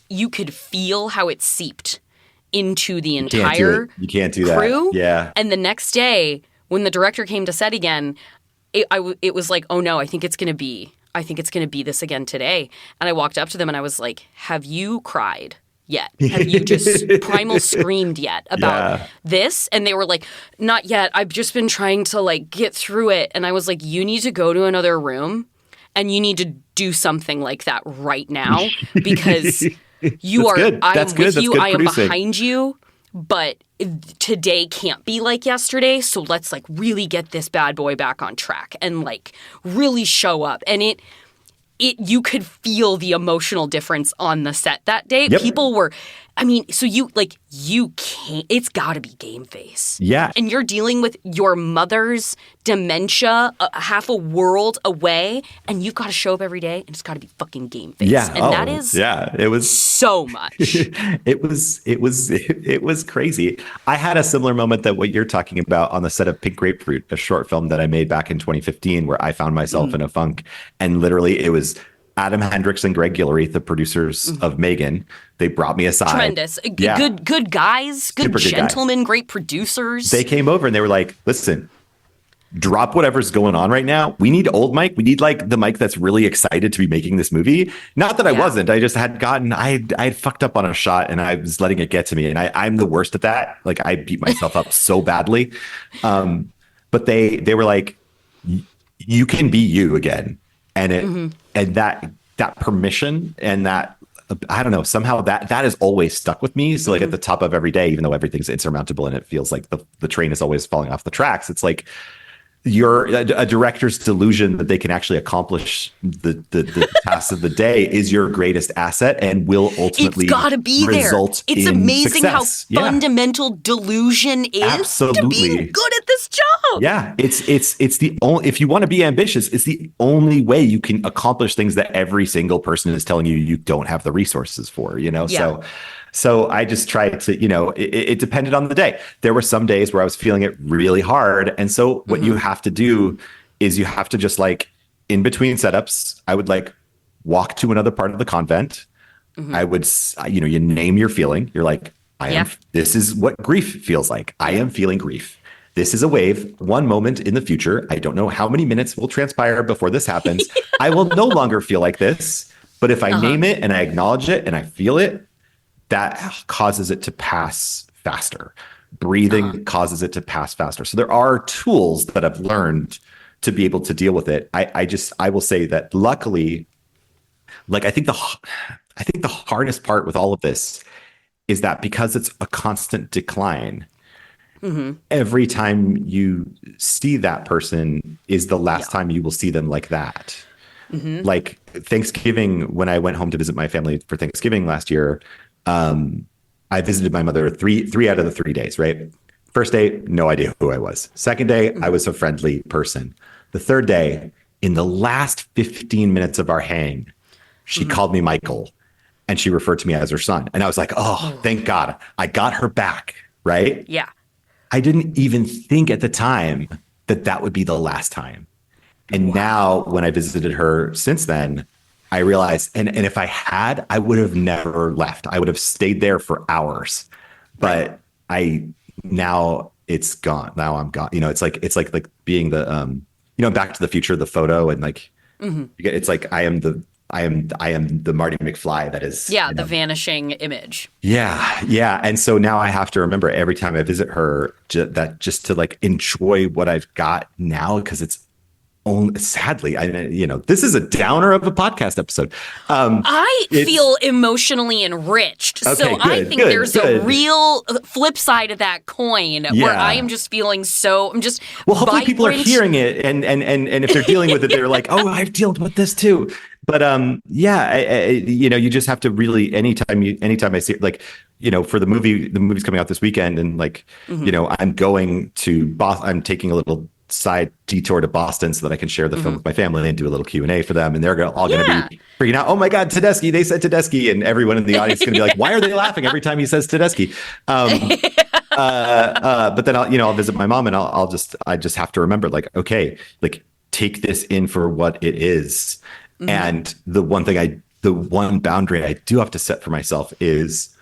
Speaker 1: you could feel how it seeped into the entire
Speaker 2: you can't do
Speaker 1: crew.
Speaker 2: That. Yeah.
Speaker 1: And the next day when the director came to set again, it was like, oh no, I think it's going to be this again today. And I walked up to them and I was like, have you cried yet? Have you just primal screamed yet about this? And they were like, not yet. I've just been trying to like get through it. And I was like, you need to go to another room and you need to do something like that right now because you are, I am with you, I am behind you. But today can't be like yesterday, so let's like really get this bad boy back on track and like really show up. And you could feel the emotional difference on the set that day.
Speaker 2: Yep.
Speaker 1: People were, so you can't, it's gotta be game face.
Speaker 2: Yeah.
Speaker 1: And you're dealing with your mother's dementia, half a world away, and you've got to show up every day and it's gotta be fucking game face.
Speaker 2: Yeah.
Speaker 1: And that is
Speaker 2: it was
Speaker 1: so much.
Speaker 2: it was crazy. I had a similar moment that what you're talking about on the set of Pink Grapefruit, a short film that I made back in 2015, where I found myself in a funk, and literally it was Adam Hendricks and Greg Guillory, the producers of Megan. They brought me aside.
Speaker 1: Tremendous.
Speaker 2: Yeah.
Speaker 1: Good guys, good gentlemen, great producers.
Speaker 2: They came over and they were like, listen, drop whatever's going on right now. We need old Mike. We need like the Mike that's really excited to be making this movie. Not that I wasn't. I just had I had fucked up on a shot and I was letting it get to me. And I'm the worst at that. Like I beat myself up so badly. But they were like, you can be you again. And and that permission and that, I don't know, somehow that has always stuck with me. So like at the top of every day, even though everything's insurmountable and it feels like the train is always falling off the tracks, it's like you're a director's delusion that they can actually accomplish the tasks of the day is your greatest asset and will ultimately
Speaker 1: it's gotta be
Speaker 2: result
Speaker 1: there. It's
Speaker 2: in
Speaker 1: amazing
Speaker 2: success.
Speaker 1: How fundamental delusion is
Speaker 2: Absolutely.
Speaker 1: to being good at this job.
Speaker 2: Yeah, it's the only, if you want to be ambitious, it's the only way you can accomplish things that every single person is telling you don't have the resources for, So I just tried to, it depended on the day. There were some days where I was feeling it really hard. And so what you have to do is you have to just like in between setups, I would like walk to another part of the convent. I would, you name your feeling. You're like, this is what grief feels like. I am feeling grief. This is a wave, one moment in the future. I don't know how many minutes will transpire before this happens. I will no longer feel like this. But if I name it and I acknowledge it and I feel it, that causes it to pass faster. Breathing causes it to pass faster. So there are tools that I've learned to be able to deal with it. I will say that luckily, like I think the hardest part with all of this is that because it's a constant decline, every time you see that person is the last time you will see them like that. Like Thanksgiving, when I went home to visit my family for Thanksgiving last year, I visited my mother three out of the 3 days, right? First day, no idea who I was. Second day, I was a friendly person. The third day, in the last 15 minutes of our hang, she called me Michael and she referred to me as her son. And I was like, oh, thank God. I got her back, right?
Speaker 1: Yeah.
Speaker 2: I didn't even think at the time that would be the last time. And now when I visited her since then, I realized, and if I had, I would have never left. I would have stayed there for hours. But now it's gone. Now I'm gone. You know, it's like being the Back to the Future, the photo, and like it's like I am the Marty McFly that is
Speaker 1: the vanishing image.
Speaker 2: Yeah. And so now I have to remember every time I visit her that just to like enjoy what I've got now, because it's only sadly, this is a downer of a podcast episode.
Speaker 1: I feel emotionally enriched.
Speaker 2: Okay,
Speaker 1: so I think there's a real flip side of that coin where I am just feeling
Speaker 2: hopefully people are hearing it and if they're dealing with it, they're like, oh, I've dealt with this too. But you just have to really anytime I see it, like, for the movie's coming out this weekend, and like, I'm going to Boston. I'm taking a little side detour to Boston so that I can share the film with my family and do a little Q&A for them, and they're all going to be freaking out. Oh my God, Tedeschi! They said Tedeschi, and everyone in the audience is going to be like, "Why are they laughing every time he says Tedeschi?" But then I'll visit my mom, and I just have to remember, like, okay, like, take this in for what it is. And the one boundary I do have to set for myself is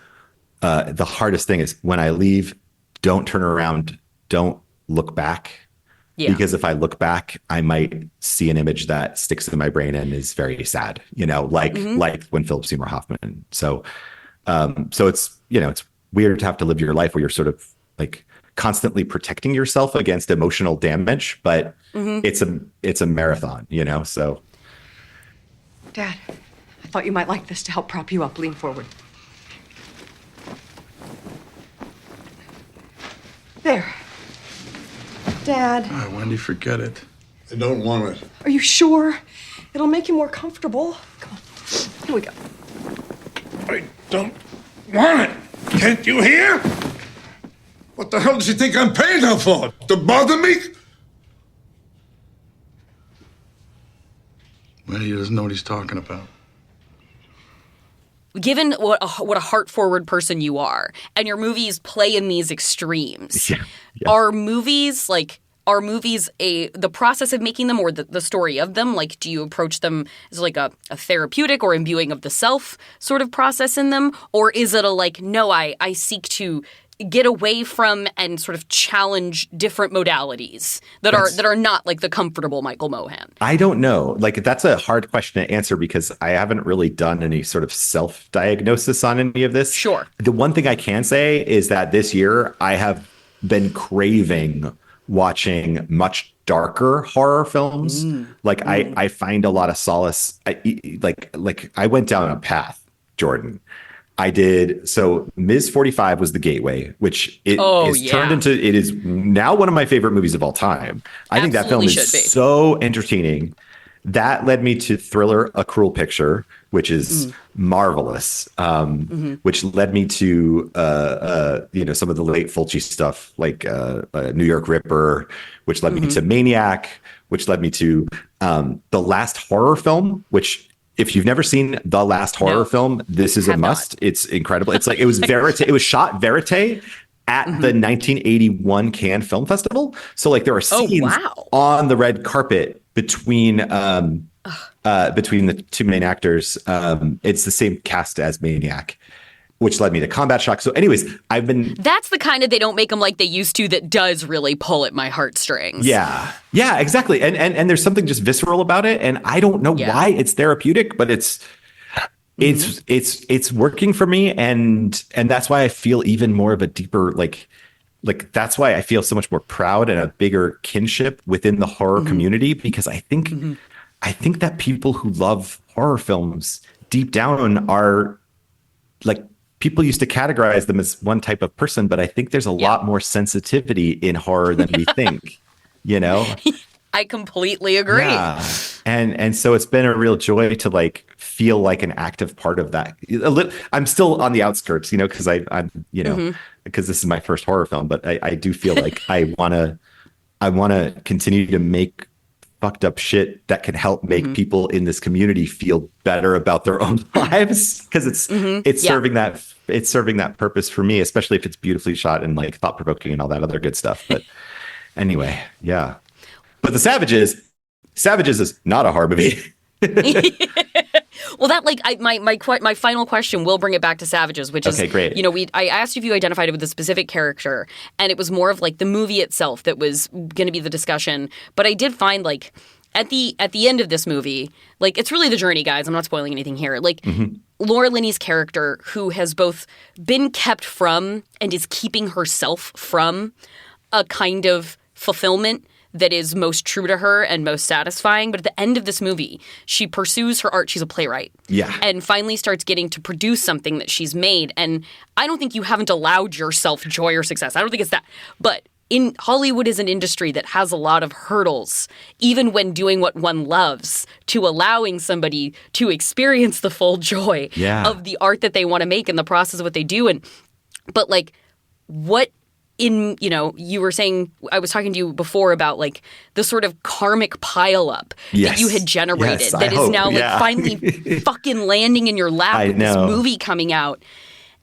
Speaker 2: the hardest thing is when I leave, don't turn around, don't look back. Yeah. Because if I look back, I might see an image that sticks in my brain and is very sad, like when Philip Seymour Hoffman. So it's, it's weird to have to live your life where you're sort of like constantly protecting yourself against emotional damage, but it's a marathon, so.
Speaker 5: Dad, I thought you might like this to help prop you up. Lean forward. There. Dad.
Speaker 3: Oh, Wendy, forget it. I don't want it.
Speaker 5: Are you sure? It'll make you more comfortable. Come on. Here we go.
Speaker 3: I don't want it. Can't you hear? What the hell does she think I'm paying her for? To bother me? Well, he doesn't know what he's talking about.
Speaker 1: Given what a heart-forward person you are, and your movies play in these extremes, are movies the process of making them, or the story of them, like, do you approach them as like a therapeutic or imbuing of the self sort of process in them? Or is it I seek to get away from and sort of challenge different modalities that are not like the comfortable Michael Mohan?
Speaker 2: I don't know. Like, that's a hard question to answer because I haven't really done any sort of self-diagnosis on any of this. Sure. The one thing I can say is that this year I have been craving watching much darker horror films. I find a lot of solace. I went down a path, Jordan. I did. So Ms. 45 was the gateway, which turned into, it is now one of my favorite movies of all time. I think that film is so entertaining. That led me to Thriller, A Cruel Picture, which is marvelous, which led me to, some of the late Fulci stuff, like New York Ripper, which led me to Maniac, which led me to The Last Horror Film, which, if you've never seen The Last Horror Film, this is a must. It's incredible. It's like, it was Verite. It was shot Verite at the 1981 Cannes Film Festival. So like there are scenes on the red carpet between the two main actors. It's the same cast as Maniac, which led me to Combat Shock. So anyways, that's
Speaker 1: the kind of, they don't make them like they used to, that does really pull at my heartstrings.
Speaker 2: Yeah, exactly. And there's something just visceral about it. And I don't know why it's therapeutic, but it's working for me. And that's why I feel even more of a deeper, like that's why I feel so much more proud and a bigger kinship within the horror community, because I think that people who love horror films deep down are like, people used to categorize them as one type of person, but I think there's a lot more sensitivity in horror than we think,
Speaker 1: I completely agree.
Speaker 2: And so it's been a real joy to like feel like an active part of that. I'm still on the outskirts, you know, because I'm you know, because this is my first horror film, but I do feel like I wanna continue to make fucked up shit that can help make people in this community feel better about their own lives, because it's serving that purpose for me, especially if it's beautifully shot and like thought provoking and all that other good stuff. But anyway, yeah. But the Savages is not a horror movie.
Speaker 1: Well, that like my final question will bring it back to Savages, which is,
Speaker 2: great.
Speaker 1: You know, I asked if you identified it with a specific character, and it was more of like the movie itself that was going to be the discussion. But I did find like at the end of this movie, like it's really the journey, guys. I'm not spoiling anything here. Like Laura Linney's character, who has both been kept from and is keeping herself from a kind of fulfillment that is most true to her and most satisfying. But at the end of this movie, she pursues her art. She's a playwright.
Speaker 2: Yeah.
Speaker 1: And finally starts getting to produce something that she's made. And I don't think you haven't allowed yourself joy or success. I don't think it's that. But in Hollywood is an industry that has a lot of hurdles, even when doing what one loves, to allowing somebody to experience the full joy of the art that they want to make in the process of what they do. But like, what in, you know, you were saying, I was talking to you before about like the sort of karmic pileup that you had generated that is now like finally fucking landing in your lap with this movie coming out.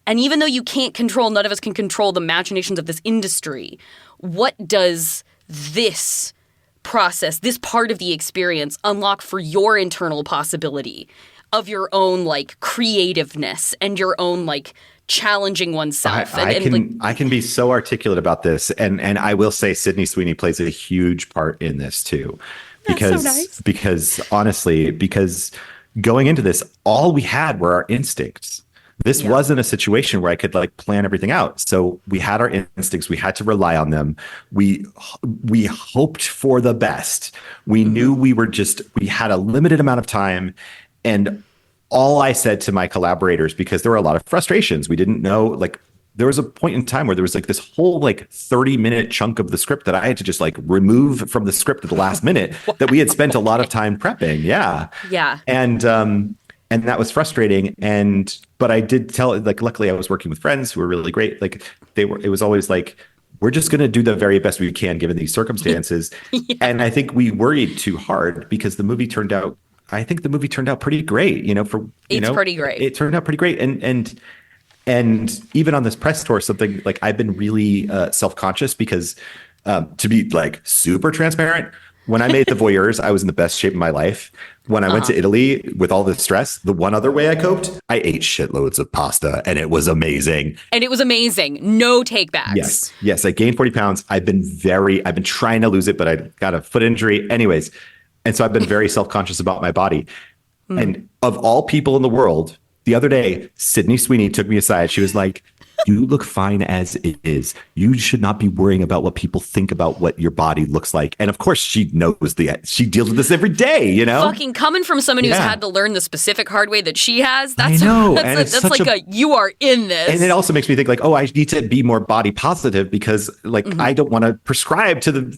Speaker 1: And even though you can't control, none of us can control the machinations of this industry, what does this process, this part of the experience, unlock for your internal possibility of your own like creativeness and your own like challenging oneself?
Speaker 2: I can be so articulate about this, and I will say Sydney Sweeney plays a huge part in this too, because honestly, because going into this, all we had were our instincts. This wasn't a situation where I could like plan everything out. So we had our instincts. We had to rely on them. We hoped for the best. We knew we had a limited amount of time, and all I said to my collaborators, because there were a lot of frustrations. We didn't know, like, there was a point in time where there was like this whole like 30-minute chunk of the script that I had to just like remove from the script at the last minute that we had spent a lot of time prepping. Yeah. And that was frustrating. But I did tell, like, luckily I was working with friends who were really great. Like it was always like, we're just going to do the very best we can given these circumstances. And I think we worried too hard, because the movie turned out pretty great, you know, pretty great. It turned out pretty great. And even on this press tour, something like I've been really self-conscious, because to be like super transparent, when I made The Voyeurs, I was in the best shape of my life. When I went to Italy with all the stress, the one other way I coped, I ate shitloads of pasta, and it was amazing. No takebacks. Yes. I gained 40 pounds. I've been trying to lose it, but I got a foot injury. Anyways. And so I've been very self-conscious about my body. And of all people in the world, the other day, Sydney Sweeney took me aside. She was like, you look fine as it is. You should not be worrying about what people think about what your body looks like. And of course, she deals with this every day, you know?
Speaker 1: Fucking coming from someone who's had to learn the specific hard way that she has, that's you are in this.
Speaker 2: And it also makes me think like, oh, I need to be more body positive, because like, I don't want to prescribe to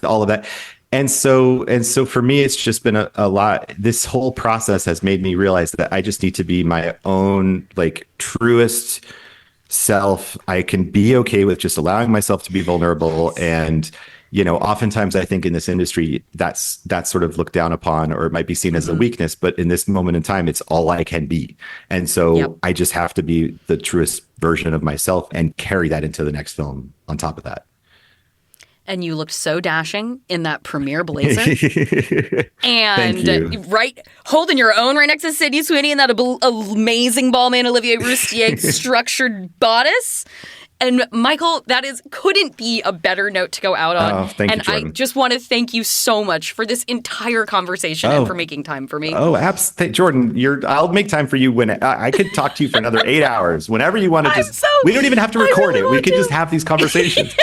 Speaker 2: all of that. And so for me, it's just been a lot. This whole process has made me realize that I just need to be my own like truest self. I can be okay with just allowing myself to be vulnerable. And, you know, oftentimes I think in this industry, that's sort of looked down upon, or it might be seen as a weakness. But in this moment in time, it's all I can be. And so I just have to be the truest version of myself and carry that into the next film on top of that.
Speaker 1: And you looked so dashing in that premiere blazer. And holding your own right next to Sydney Sweeney in that amazing Balmain Olivier Roustier structured bodice. And Michael, couldn't be a better note to go out on.
Speaker 2: Oh, thank you, Jordan.
Speaker 1: I just want to thank you so much for this entire conversation and for making time for me.
Speaker 2: Oh, absolutely. Jordan, I'll make time for you when I could talk to you for another 8 hours, whenever you want to. We don't even have to record it. We could just have these conversations.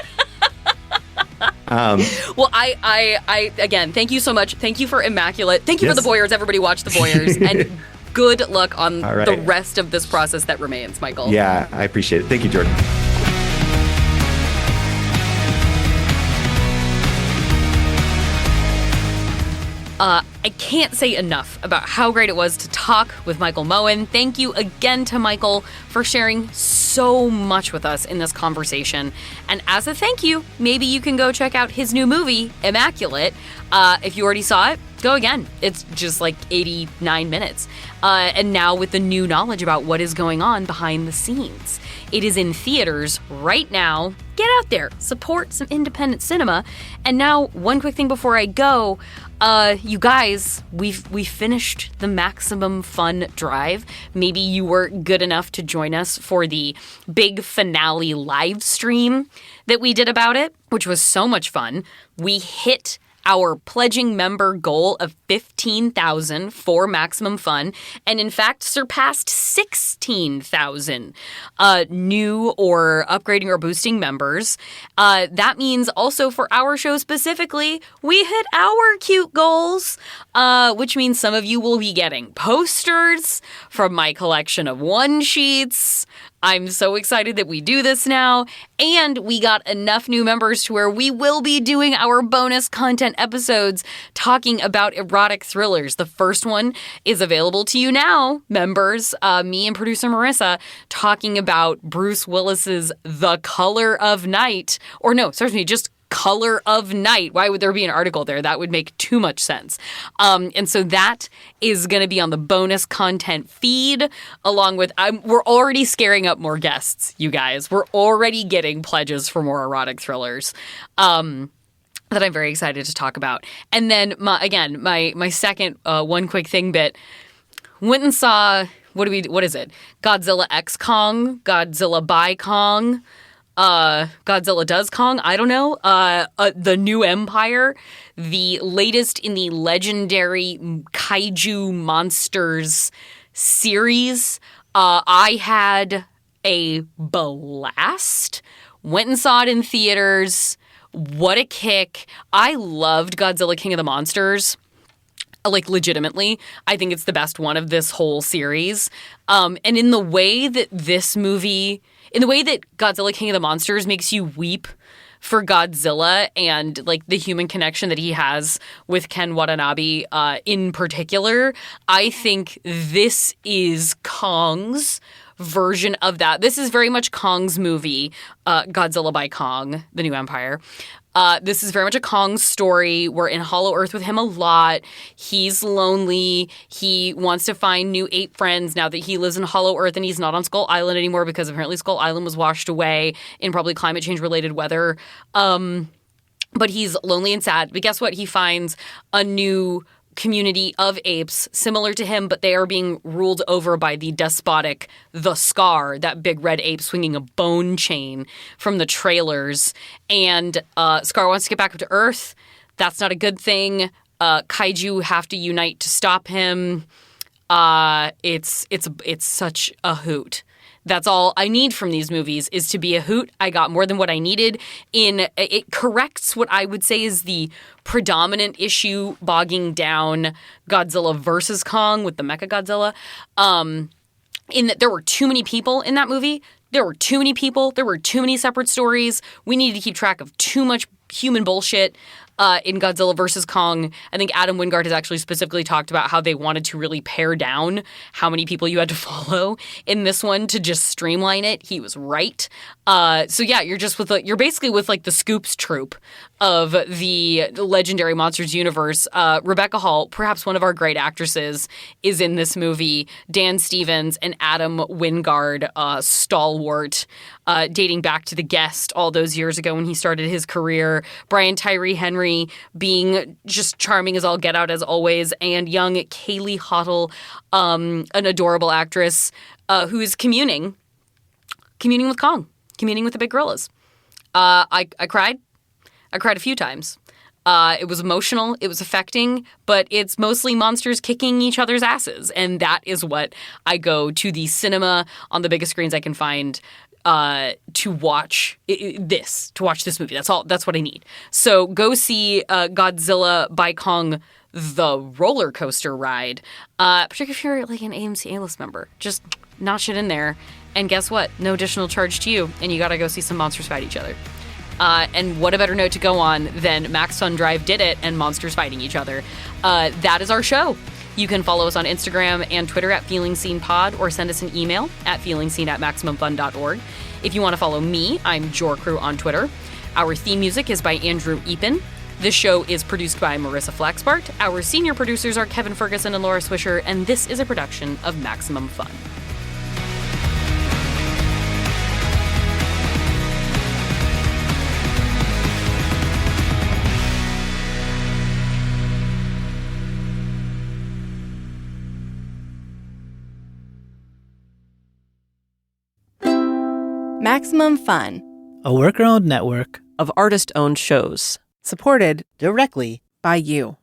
Speaker 1: Well, I again, thank you so much. Thank you for Immaculate. Thank you for The Voyeurs. Everybody watch The Voyeurs. And good luck on the rest of this process that remains, Michael.
Speaker 2: Yeah, I appreciate it. Thank you, Jordan.
Speaker 1: I can't say enough about how great it was to talk with Michael Mohan. Thank you again to Michael for sharing so much with us in this conversation. And as a thank you, maybe you can go check out his new movie, Immaculate. If you already saw it, go again. It's just like 89 minutes. And now with the new knowledge about what is going on behind the scenes. It is in theaters right now. Get out there, support some independent cinema. And now, one quick thing before I go, you guys, we finished the Maximum Fun Drive. Maybe you were good enough to join us for the big finale live stream that we did about it, which was so much fun. We hit our pledging member goal of 15,000 for Maximum Fun, and in fact surpassed 16,000 new or upgrading or boosting members. That means also for our show specifically, we hit our cute goals, which means some of you will be getting posters from my collection of one-sheets. I'm so excited that we do this now, and we got enough new members to where we will be doing our bonus content episodes talking about erotic thrillers. The first one is available to you now, members. Me and producer Marissa talking about Bruce Willis's The Color of Night, or no, certainly just Color of Night. Why would there be an article there? That would make too much sense. And so that is going to be on the bonus content feed, along with, we're already scaring up more guests, you guys. We're already getting pledges for more erotic thrillers. That I'm very excited to talk about. And then, my second one quick thing bit, went and saw, what is it? Godzilla X Kong, Godzilla by Kong, Godzilla Does Kong, I don't know, The New Empire, the latest in the legendary kaiju monsters series. I had a blast. Went and saw it in theaters. What a kick. I loved Godzilla King of the Monsters. Like, legitimately, I think it's the best one of this whole series. And in the way that this movie, in the way that Godzilla King of the Monsters makes you weep for Godzilla and, like, the human connection that he has with Ken Watanabe in particular, I think this is Kong's version of that. This is very much Kong's movie, Godzilla by Kong, The New Empire. This is very much a Kong story. We're in Hollow Earth with him a lot. He's lonely. He wants to find new ape friends now that he lives in Hollow Earth and he's not on Skull Island anymore because apparently Skull Island was washed away in probably climate change related weather. But he's lonely and sad. But guess what? He finds a new community of apes similar to him, but they are being ruled over by the despotic The Scar, that big red ape swinging a bone chain from the trailers. And Scar wants to get back up to Earth. That's not a good thing. Kaiju have to unite to stop him. It's such a hoot. That's all I need from these movies is to be a hoot. I got more than what I needed. It corrects what I would say is the predominant issue bogging down Godzilla versus Kong with the Mechagodzilla. In that there were too many people in that movie. There were too many people. There were too many separate stories. We needed to keep track of too much human bullshit. In Godzilla vs. Kong, I think Adam Wingard has actually specifically talked about how they wanted to really pare down how many people you had to follow in this one to just streamline it. He was right. So yeah, you're basically with like the Scoops troupe of the legendary Monsters universe. Rebecca Hall, perhaps one of our great actresses, is in this movie. Dan Stevens and Adam Wingard, stalwart, dating back to The Guest all those years ago when he started his career. Brian Tyree Henry being just charming as all get out as always, and young Kaylee Hottle, an adorable actress who is communing with Kong, communing with the big gorillas. I cried. I cried a few times. It was emotional. It was affecting, but it's mostly monsters kicking each other's asses. And that is what I go to the cinema on the biggest screens I can find to watch this movie. That's all. That's what I need. So go see Godzilla by Kong, the roller coaster ride. Particularly if you're like an AMC A-list member, just notch it in there. And guess what? No additional charge to you. And you got to go see some monsters fight each other. And what a better note to go on than Max Fun Drive did it and monsters fighting each other. That is our show. You can follow us on Instagram and Twitter at FeelingSeenPod or send us an email at feelingseen@MaximumFun.org. If you want to follow me, I'm JorCrew on Twitter. Our theme music is by Andrew Epen. This show is produced by Marissa Flaxbart. Our senior producers are Kevin Ferguson and Laura Swisher, and this is a production of Maximum Fun.
Speaker 8: Maximum Fun,
Speaker 11: a worker-owned network
Speaker 6: of artist-owned shows.
Speaker 11: supported directly
Speaker 6: By you.